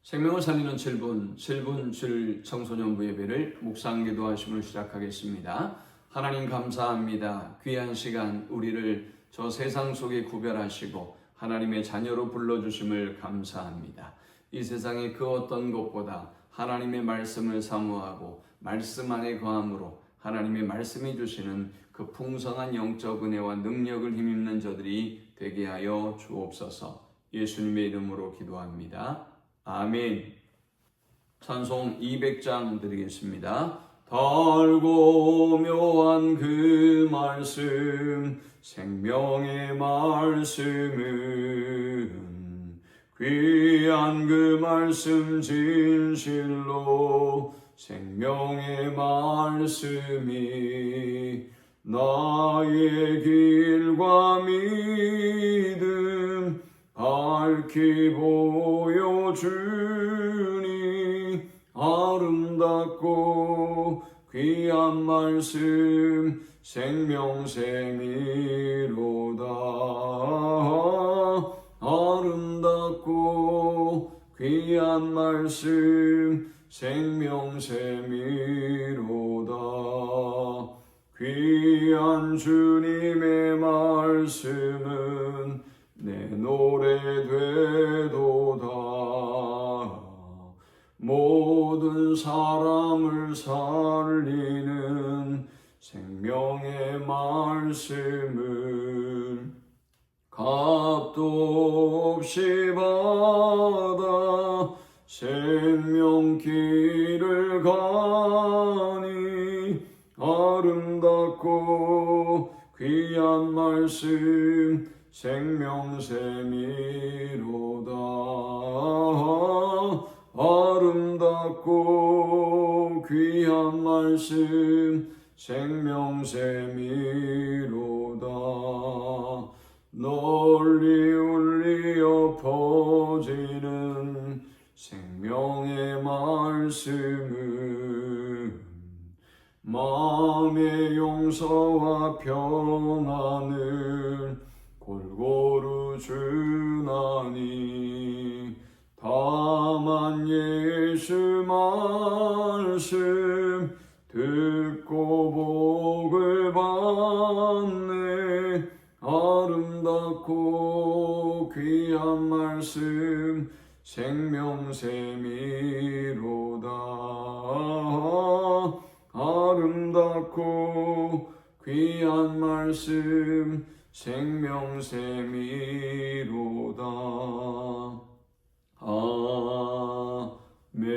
생명을 살리는 7분 줄 청소년부 예배를 묵상 기도하심을 시작하겠습니다. 하나님 감사합니다. 귀한 시간 우리를 저 세상 속에 구별하시고 하나님의 자녀로 불러주심을 감사합니다. 이 세상의 그 어떤 것보다 하나님의 말씀을 사모하고 말씀 안에 거함으로 하나님의 말씀이 주시는 그 풍성한 영적 은혜와 능력을 힘입는 저들이 되게 하여 주옵소서. 예수님의 이름으로 기도합니다. 아멘. 찬송 200장 드리겠습니다. 달고 묘한 그 말씀, 생명의 말씀은 귀한 그 말씀 진실로 생명의 말씀이 나의 길과 믿음 밝히 보여주니 아름답고 귀한 말씀 생명샘이로다. 아름답고 귀한 말씀 생명샘이로다. 귀한 주님의 말씀은 내 노래 되도다. 모든 사람을 살리는 생명의 말씀을 값도 없이 받아 생명길을 가니 아름답고 귀한 말씀 생명샘이로다. 아름답고 귀한 말씀 생명샘이로다. 널리 울리어 퍼지는 생명의 말씀은 마음의 용서와 평안을 골고루 주나니 다만 예수 말씀 듣고 복을 받네. 아름답고 귀한 말씀 생명샘이로다. 아름답고 귀한 말씀 생명샘이로다. 아멘.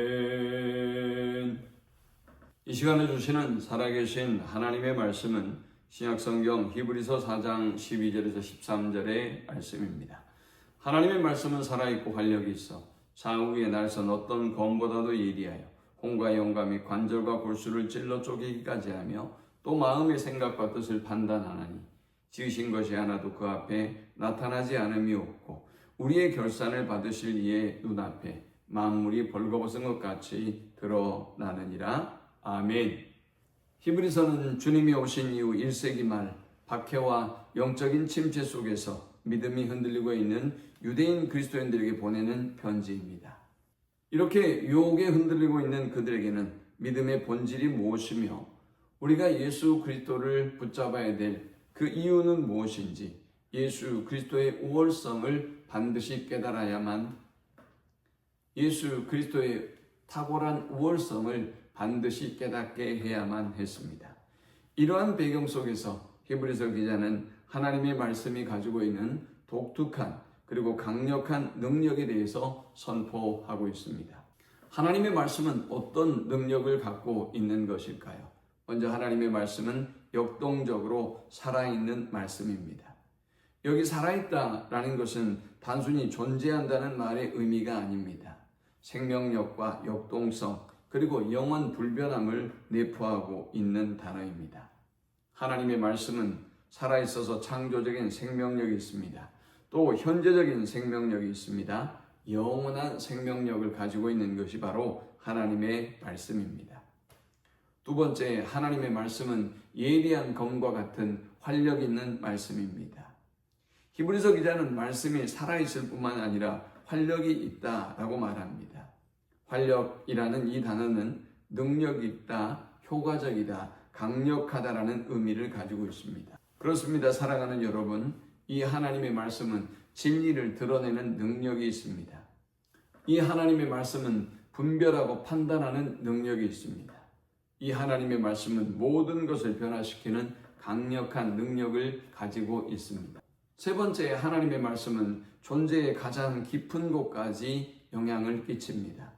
이 시간에 주시는 살아계신 하나님의 말씀은 신약성경 히브리서 4장 12절에서 13절의 말씀입니다. 하나님의 말씀은 살아있고 활력이 있어 사후에 날선 어떤 검보다도 예리하여 혼과 영과 및 관절과 골수를 찔러 쪼개기까지 하며 또 마음의 생각과 뜻을 판단하나니 지으신 것이 하나도 그 앞에 나타나지 않음이 없고 우리의 결산을 받으실 이의 눈앞에 만물이 벌거벗은 것 같이 드러나느니라. 아멘. 히브리서는 주님이 오신 이후 1세기 말 박해와 영적인 침체 속에서 믿음이 흔들리고 있는 유대인 그리스도인들에게 보내는 편지입니다. 이렇게 유혹에 흔들리고 있는 그들에게는 믿음의 본질이 무엇이며 우리가 예수 그리스도를 붙잡아야 될 그 이유는 무엇인지 예수 그리스도의 우월성을 반드시 깨달아야만 예수 그리스도의 탁월한 우월성을 반드시 깨닫게 해야만 했습니다. 이러한 배경 속에서 히브리서 기자는 하나님의 말씀이 가지고 있는 독특한 그리고 강력한 능력에 대해서 선포하고 있습니다. 하나님의 말씀은 어떤 능력을 갖고 있는 것일까요? 먼저 하나님의 말씀은 역동적으로 살아있는 말씀입니다. 여기 살아있다라는 것은 단순히 존재한다는 말의 의미가 아닙니다. 생명력과 역동성 그리고 영원 불변함을 내포하고 있는 단어입니다. 하나님의 말씀은 살아있어서 창조적인 생명력이 있습니다. 또 현재적인 생명력이 있습니다. 영원한 생명력을 가지고 있는 것이 바로 하나님의 말씀입니다. 두 번째, 하나님의 말씀은 예리한 검과 같은 활력 있는 말씀입니다. 히브리서 기자는 말씀이 살아있을 뿐만 아니라 활력이 있다라고 말합니다. 활력이라는 이 단어는 능력 있다, 효과적이다, 강력하다라는 의미를 가지고 있습니다. 그렇습니다. 사랑하는 여러분, 이 하나님의 말씀은 진리를 드러내는 능력이 있습니다. 이 하나님의 말씀은 분별하고 판단하는 능력이 있습니다. 이 하나님의 말씀은 모든 것을 변화시키는 강력한 능력을 가지고 있습니다. 세 번째, 하나님의 말씀은 존재의 가장 깊은 곳까지 영향을 끼칩니다.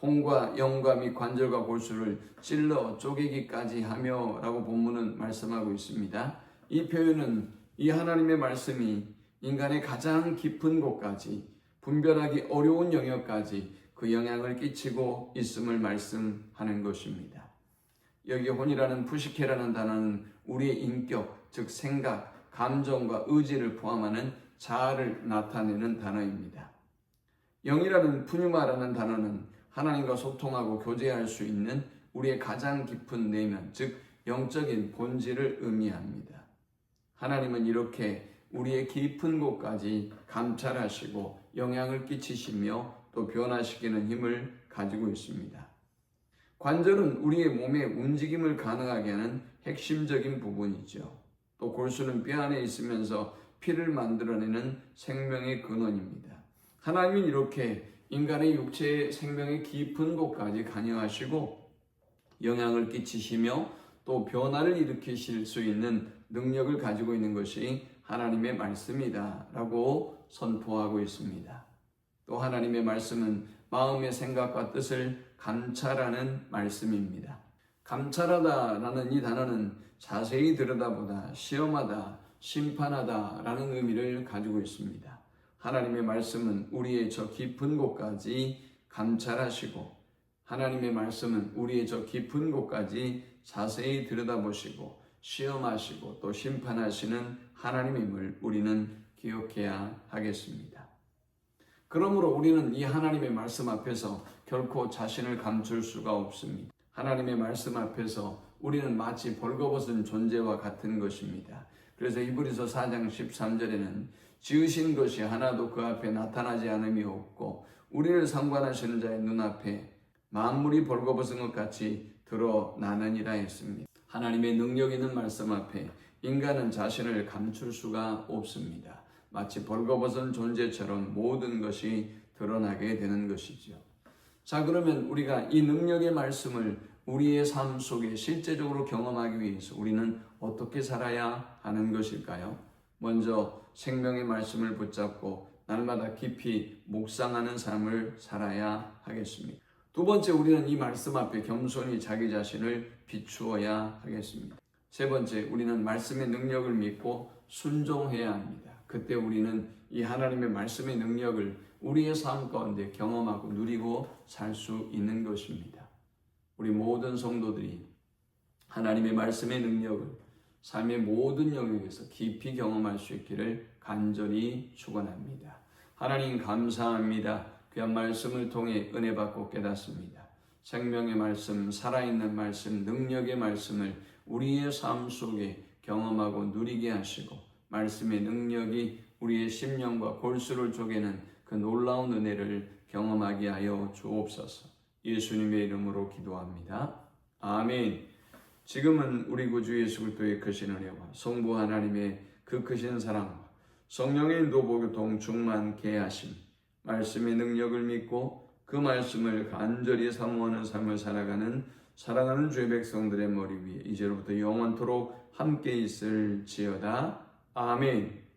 혼과 영과 및 관절과 골수를 찔러 쪼개기까지 하며 라고 본문은 말씀하고 있습니다. 이 표현은 이 하나님의 말씀이 인간의 가장 깊은 곳까지, 분별하기 어려운 영역까지 그 영향을 끼치고 있음을 말씀하는 것입니다. 여기 혼이라는 푸시케라는 단어는 우리의 인격, 즉 생각, 감정과 의지를 포함하는 자아를 나타내는 단어입니다. 영이라는 푸뉴마라는 단어는 하나님과 소통하고 교제할 수 있는 우리의 가장 깊은 내면, 즉 영적인 본질을 의미합니다. 하나님은 이렇게 우리의 깊은 곳까지 감찰하시고 영향을 끼치시며 또 변화시키는 힘을 가지고 있습니다. 관절은 우리의 몸의 움직임을 가능하게 하는 핵심적인 부분이죠. 또 골수는 뼈 안에 있으면서 피를 만들어내는 생명의 근원입니다. 하나님은 이렇게 인간의 육체의 생명의 깊은 곳까지 관여하시고 영향을 끼치시며 또 변화를 일으키실 수 있는 능력을 가지고 있는 것이 하나님의 말씀이다 라고 선포하고 있습니다. 또 하나님의 말씀은 마음의 생각과 뜻을 감찰하는 말씀입니다. 감찰하다라는 이 단어는 자세히 들여다보다, 시험하다, 심판하다라는 의미를 가지고 있습니다. 하나님의 말씀은 우리의 저 깊은 곳까지 감찰하시고 하나님의 말씀은 우리의 저 깊은 곳까지 자세히 들여다보시고 시험하시고 또 심판하시는 하나님임을 우리는 기억해야 하겠습니다. 그러므로 우리는 이 하나님의 말씀 앞에서 결코 자신을 감출 수가 없습니다. 하나님의 말씀 앞에서 우리는 마치 벌거벗은 존재와 같은 것입니다. 그래서 히브리서 4장 13절에는 지으신 것이 하나도 그 앞에 나타나지 않음이 없고 우리를 상관하시는 자의 눈앞에 만물이 벌거벗은 것 같이 드러나느니라 했습니다. 하나님의 능력 있는 말씀 앞에 인간은 자신을 감출 수가 없습니다. 마치 벌거벗은 존재처럼 모든 것이 드러나게 되는 것이죠. 자, 그러면 우리가 이 능력의 말씀을 우리의 삶 속에 실제적으로 경험하기 위해서 우리는 어떻게 살아야 하는 것일까요? 먼저 생명의 말씀을 붙잡고 날마다 깊이 묵상하는 삶을 살아야 하겠습니다. 두 번째, 우리는 이 말씀 앞에 겸손히 자기 자신을 비추어야 하겠습니다. 세 번째, 우리는 말씀의 능력을 믿고 순종해야 합니다. 그때 우리는 이 하나님의 말씀의 능력을 우리의 삶 가운데 경험하고 누리고 살 수 있는 것입니다. 우리 모든 성도들이 하나님의 말씀의 능력을 삶의 모든 영역에서 깊이 경험할 수 있기를 간절히 축원합니다. 하나님 감사합니다. 귀한 말씀을 통해 은혜 받고 깨닫습니다. 생명의 말씀, 살아있는 말씀, 능력의 말씀을 우리의 삶 속에 경험하고 누리게 하시고 말씀의 능력이 우리의 심령과 골수를 쪼개는 그 놀라운 은혜를 경험하게 하여 주옵소서. 예수님의 이름으로 기도합니다. 아멘. 지금은 우리 구주 예수 그리스도의 크신 은혜와 성부 하나님의 그 크신 사랑과 성령의 인도 교통 충만케 하심, 말씀의 능력을 믿고 그 말씀을 간절히 사모하는 삶을 살아가는 사랑하는 주의 백성들의 머리 위에 이제로부터 영원토록 함께 있을지어다. 아멘.